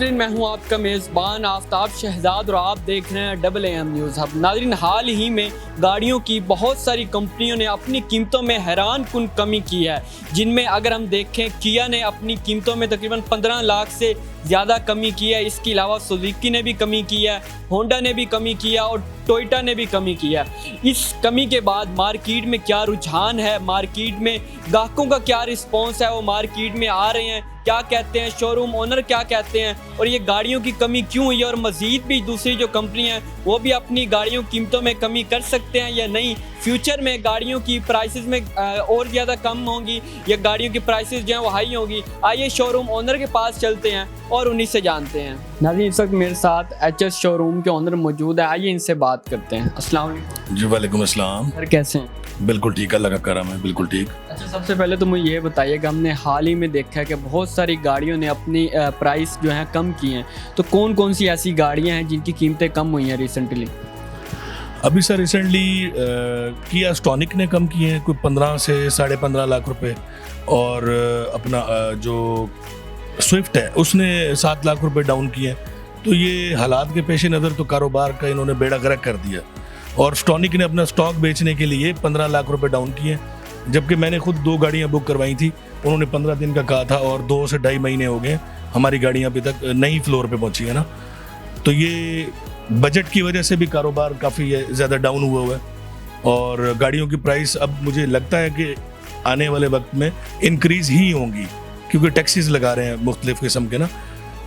नाज़रीन, मैं हूं आपका मेज़बान आफ्ताब शहजाद और आप देख रहे हैं AAM न्यूज़ हब। नाज़रीन, हाल ही में गाड़ियों की बहुत सारी कंपनियों ने अपनी कीमतों में हैरान कुन कमी की है, जिनमें अगर हम देखें किया ने अपनी कीमतों में तकरीबन 15 लाख से ज़्यादा कमी की है। इसके अलावा सुजुकी ने भी कमी की है, होंडा ने भी कमी किया और टोयोटा ने भी कमी किया। इस कमी के बाद मार्केट में क्या रुझान है, मार्केट में ग्राहकों का क्या रिस्पॉन्स है, वो मार्केट में आ रहे हैं, क्या कहते हैं शोरूम ओनर, क्या कहते हैं, और ये गाड़ियों की कमी क्यों हुई है, और मज़ीद भी दूसरी जो कंपनी हैं वो भी अपनी गाड़ियों कीमतों में कमी कर सकते हैं या नहीं, फ्यूचर में गाड़ियों की प्राइसेस में और ज़्यादा कम होंगी या गाड़ियों की प्राइसेस जो हैं वो हाई होंगी। आइए शोरूम ओनर के पास चलते हैं और उन्हीं से जानते हैं। नाज़रीन, इस वक्त मेरे साथ HS शोरूम के ओनर मौजूद है, आइए इनसे बात करते हैं। अस्सलाम वालेकुम। जी वालेकुम अस्सलाम। सर कैसे हैं? बिल्कुल ठीक, अल्लाह का करम है, बिल्कुल ठीक। अच्छा, सबसे पहले तो मुझे ये बताइएगा, हमने हाल ही में देखा है कि बहुत सारी गाड़ियों ने अपनी प्राइस जो है कम की हैं, तो कौन कौन सी ऐसी गाड़ियां हैं जिनकी कीमतें कम हुई हैं रिसेंटली? अभी सर रिसेंटली किया स्टॉनिक ने कम किए हैं, कोई 15 से 15.5 लाख रुपए, और अपना जो स्विफ्ट है उसने 7 लाख रुपए डाउन किए हैं। तो ये हालात के पेश नज़र तो कारोबार का इन्होंने बेड़ा गर्क कर दिया, और स्टॉनिक ने अपना स्टॉक बेचने के लिए 15 लाख रुपए डाउन किए, जबकि मैंने खुद 2 गाड़ियां बुक करवाई थी। उन्होंने 15 दिन का कहा था और 2 से 2.5 महीने हो गए हमारी गाड़ियां अभी तक नई फ्लोर पे पहुंची है ना। तो ये बजट की वजह से भी कारोबार काफ़ी ज़्यादा डाउन हुआ है, और गाड़ियों की प्राइस अब मुझे लगता है कि आने वाले वक्त में इंक्रीज़ ही होंगी, क्योंकि टैक्सीज लगा रहे हैं मुख्तलिफ़ किस्म के ना।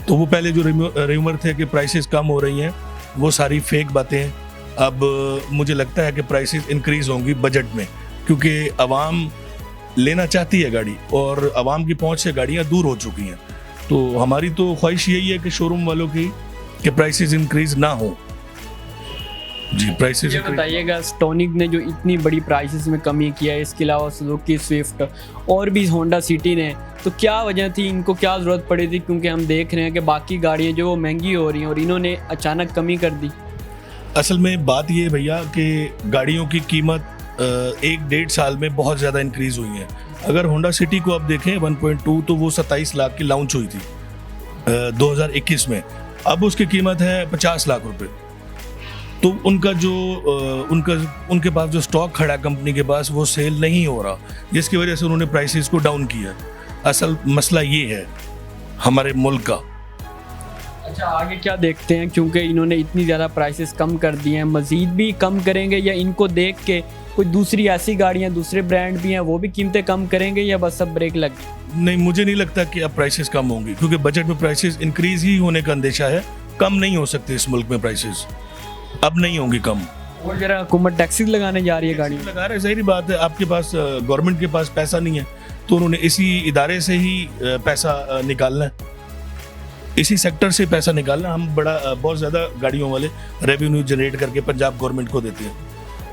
तो वो पहले जो र्यूमर थे कि प्राइसेस कम हो रही हैं, वो सारी फेक बातें हैं। अब मुझे लगता है कि प्राइसेस इंक्रीज़ होंगी बजट में, क्योंकि आवाम लेना चाहती है गाड़ी और आवाम की पहुंच से गाड़ियां दूर हो चुकी हैं। तो हमारी तो ख्वाहिश यही है कि शोरूम वालों की कि प्राइसेस इंक्रीज़ ना हो। जी, प्राइसेस ये बताइएगा, स्टॉनिक ने जो इतनी बड़ी प्राइसेस में कमी किया है, इसके अलावा सुजुकी स्विफ्ट और भी होंडा सिटी ने, तो क्या वजह थी, इनको क्या ज़रूरत पड़ी थी? क्योंकि हम देख रहे हैं कि बाकी गाड़ियाँ जो वो महंगी हो रही हैं और इन्होंने अचानक कमी कर दी। असल में बात ये भैया कि गाड़ियों की कीमत 1-1.5 साल में बहुत ज़्यादा इंक्रीज़ हुई है। अगर होंडा सिटी को आप देखें 1.2, तो वो 27 लाख की लॉन्च हुई थी 2021 में। अब उसकी कीमत है 50 लाख रुपए। तो उनका जो उनके पास जो स्टॉक खड़ा है कंपनी के पास, वो सेल नहीं हो रहा, जिसकी वजह से उन्होंने प्राइसेस को डाउन किया। असल मसला ये है हमारे मुल्क का। अच्छा, आगे क्या देखते हैं, क्योंकि इन्होंने इतनी ज़्यादा प्राइसेस कम कर दिए हैं, मज़ीद भी कम करेंगे या इनको देख के कोई दूसरी ऐसी गाड़ियाँ, दूसरे ब्रांड भी हैं, वो भी कीमतें कम करेंगे या बस अब ब्रेक लग गई? नहीं, मुझे नहीं लगता कि अब प्राइसेस कम होंगी, क्योंकि बजट में प्राइसेस इंक्रीज ही होने का अंदेशा है। कम नहीं हो सकते इस मुल्क में प्राइसेस, अब नहीं होंगी कम। और जरा हुकूमत टैक्सेस लगाने जा रही है गाड़ी लगा रहे, सही बात है। आपके पास गवर्नमेंट के पास पैसा नहीं है, तो उन्होंने इसी इदारे से ही पैसा निकालना है, इसी सेक्टर से पैसा निकालना। हम बहुत ज़्यादा गाड़ियों वाले रेवेन्यू जनरेट करके पंजाब गवर्नमेंट को देते हैं।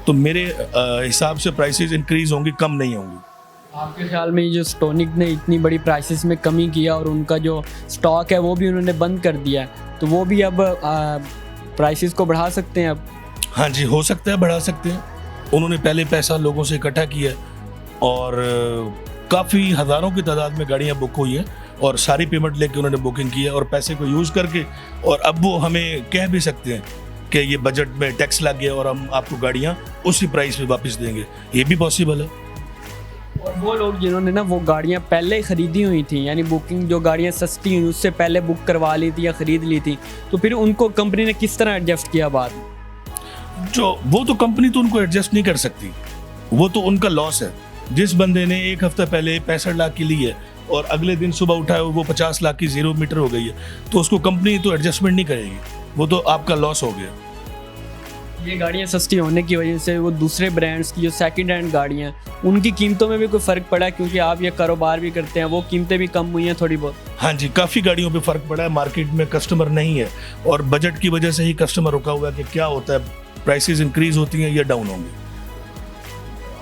तो मेरे हिसाब से प्राइसेस इंक्रीज होंगी, कम नहीं होंगी। आपके ख्याल में ये जो स्टॉनिक ने इतनी बड़ी प्राइसेस में कमी किया और उनका जो स्टॉक है वो भी उन्होंने बंद कर दिया है, तो वो भी अब प्राइसेस को बढ़ा सकते हैं अब? हाँ जी, हो सकता है, बढ़ा सकते हैं। उन्होंने पहले पैसा लोगों से इकट्ठा किया और काफ़ी हज़ारों की तादाद में गाड़ियाँ बुक हुई हैं, और सारी पेमेंट लेके उन्होंने बुकिंग की है, और पैसे को यूज़ करके, और अब वो हमें कह भी सकते हैं कि ये बजट में टैक्स लग गया और हम आपको गाड़ियाँ उसी प्राइस में वापस देंगे। ये भी पॉसिबल है। और वो लोग जिन्होंने ना वो गाड़ियाँ पहले ख़रीदी हुई थी, यानी बुकिंग जो गाड़ियाँ सस्ती हुई उससे पहले बुक करवा ली थी या ख़रीद ली थी, तो फिर उनको कंपनी ने किस तरह एडजस्ट किया बाद में? वो तो कंपनी तो उनको एडजस्ट नहीं कर सकती, वो तो उनका लॉस है। जिस बंदे ने 1 हफ्ता पहले 65 लाख की ली है और अगले दिन सुबह उठाए वो 50 लाख की 0 मीटर हो गई है, तो उसको कंपनी तो एडजस्टमेंट नहीं करेगी, वो तो आपका लॉस हो गया। ये गाड़ियाँ सस्ती होने की वजह से वो दूसरे ब्रांड्स की जो सेकंड हैंड गाड़ियाँ हैं उनकी कीमतों में भी कोई फ़र्क पड़ा है? क्योंकि आप ये कारोबार भी करते हैं, वो कीमतें भी कम हुई हैं थोड़ी बहुत? हाँ जी, काफ़ी गाड़ियों पे फ़र्क पड़ा है। मार्केट में कस्टमर नहीं है, और बजट की वजह से ही कस्टमर रुका हुआ है कि क्या होता है, प्राइसेस इंक्रीज होती हैं या डाउन होंगी।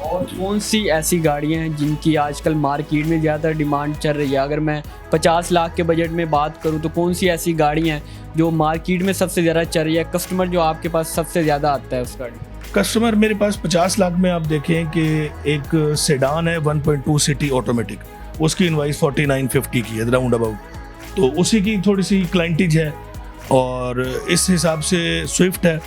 और कौन सी ऐसी गाड़ियाँ हैं जिनकी आजकल मार्केट में ज़्यादा डिमांड चल रही है? अगर मैं 50 लाख के बजट में बात करूँ तो कौन सी ऐसी गाड़ियाँ हैं जो मार्केट में सबसे ज़्यादा चल रही है, कस्टमर जो आपके पास सबसे ज़्यादा आता है उस गाड़ी? कस्टमर मेरे पास 50 लाख में आप देखें कि एक सेडान है 1.2 सिटी ऑटोमेटिक, उसकी इनवाइस 4950 की है राउंड अबाउट। तो उसी की थोड़ी सी क्लाइंटेज है, और इस हिसाब से स्विफ्ट है,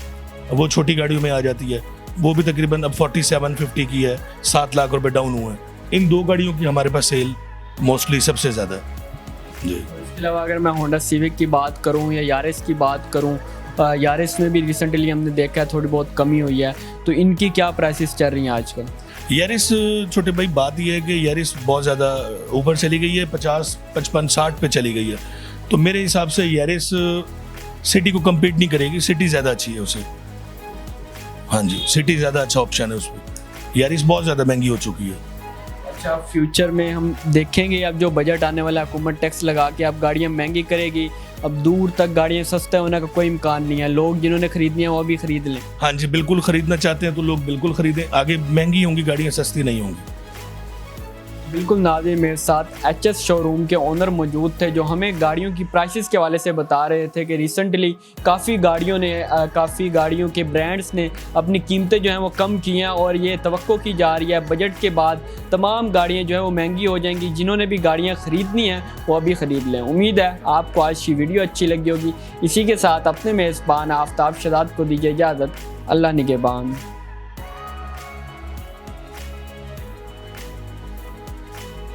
वो छोटी गाड़ियों में आ जाती है, वो भी तकरीबन अब 4750 की है, 7 लाख रुपए डाउन हुए हैं। इन 2 गाड़ियों की हमारे पास सेल मोस्टली सबसे ज़्यादा है जी। इसके अलावा अगर मैं होंडा सिविक की बात करूं या यारिस की बात करूं, यारिस में भी रिसेंटली हमने देखा है थोड़ी बहुत कमी हुई है, तो इनकी क्या प्राइसेस चल रही हैं आजकल? यारिस छोटे भाई, बात यह है कि यारिस बहुत ज़्यादा ऊपर चली गई है, 50, 55, 60 पे चली गई है। तो मेरे हिसाब से यारिस सिटी को कम्पीट नहीं करेगी, सिटी ज़्यादा अच्छी है उसे। हाँ जी, सिटी ज़्यादा अच्छा ऑप्शन है उसमें, यारिस बहुत ज़्यादा महंगी हो चुकी है। अच्छा, फ्यूचर में हम देखेंगे अब जो बजट आने वाला है, हुकूमत टैक्स लगा के अब गाड़ियाँ महंगी करेगी, अब दूर तक गाड़ियाँ सस्ता होने का कोई इम्कान नहीं है, लोग जिन्होंने खरीदनी है वो भी खरीद लें। हाँ जी, बिल्कुल खरीदना चाहते हैं तो लोग बिल्कुल खरीदें, आगे महंगी होंगी गाड़ियाँ, सस्ती नहीं होंगी। बिल्कुल नाज़रीन, मेरे साथ एचएस शोरूम के ओनर मौजूद थे जो हमें गाड़ियों की प्राइसेस के हवाले से बता रहे थे कि रिसेंटली काफ़ी गाड़ियों के ब्रांड्स ने अपनी कीमतें जो हैं वो कम की हैं, और ये तवक्को की जा रही है बजट के बाद तमाम गाड़ियाँ जो हैं वो महंगी हो जाएंगी। जिन्होंने भी गाड़ियाँ ख़रीदनी हैं वो अभी ख़रीद लें। उम्मीद है आपको आज की वीडियो अच्छी लगी होगी। इसी के साथ अपने मेज़बान आफ्ताब शहजाद को दीजिए इजाज़त। अल्लाह निगहबान।